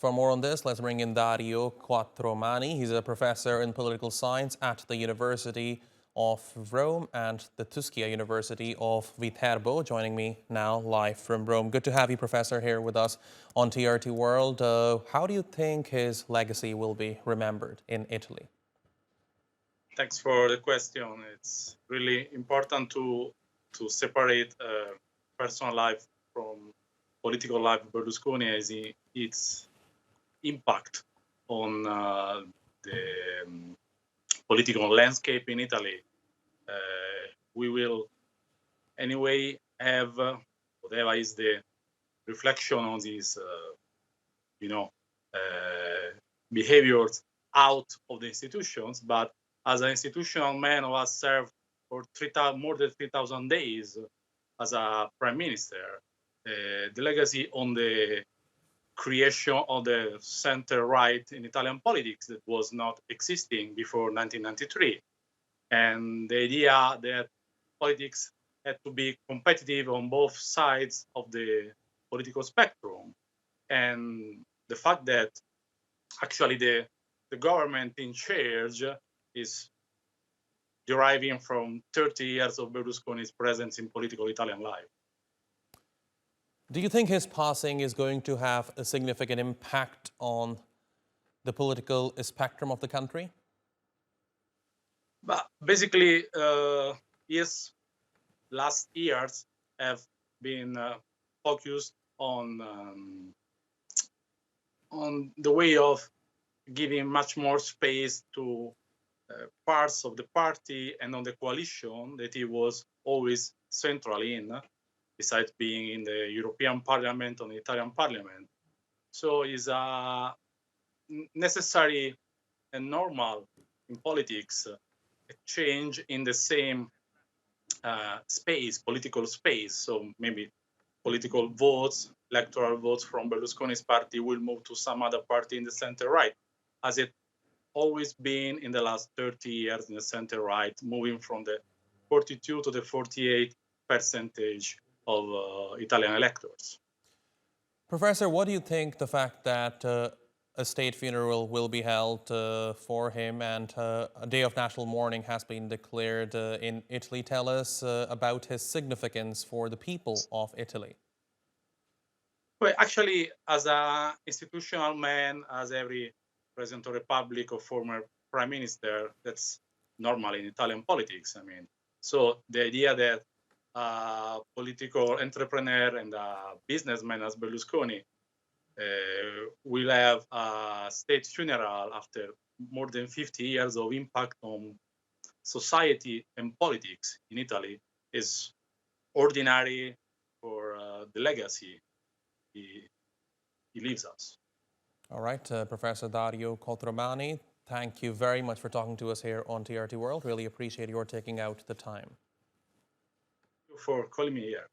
For more on this, let's bring in Dario Quattromani. He's a professor in political science at the University of Rome and the Tuscia University of Viterbo, joining me now live from Rome. Good to have you, Professor, here with us on TRT World. How do you think his legacy will be remembered in Italy? Thanks for the question. It's really important to separate personal life from political life of Berlusconi, as its impact on the political landscape in Italy. We will anyway have whatever is the reflection on these, behaviors out of the institutions, but as an institutional man who has served for more than 3,000 days as a prime minister, the legacy on the creation of the center-right in Italian politics that was not existing before 1993. And the idea that politics had to be competitive on both sides of the political spectrum. And the fact that actually the government in charge is deriving from 30 years of Berlusconi's presence in political Italian life. Do you think his passing is going to have a significant impact on the political spectrum of the country? But basically, his last years have been focused on the way of giving much more space to parts of the party and on the coalition that he was always central in, besides being in the European Parliament or the Italian Parliament. So it's a necessary and normal in politics a change in the same space, political space. So maybe political votes, electoral votes from Berlusconi's party will move to some other party in the center-right, as it always been in the last 30 years in the center-right, moving from the 42 to the 48% of Italian electors. Professor, what do you think the fact that a state funeral will be held for him and a day of national mourning has been declared in Italy? Tell us about his significance for the people of Italy. Well, actually, as an institutional man, as every president of the republic or former prime minister, that's normal in Italian politics. I mean, so the idea that a political entrepreneur and a businessman as Berlusconi will have a state funeral after more than 50 years of impact on society and politics in Italy is ordinary for the legacy he leaves us. All right, Professor Dario Quattromani, thank you very much for talking to us here on TRT World. Really appreciate your taking out the time. Thank you for calling me here.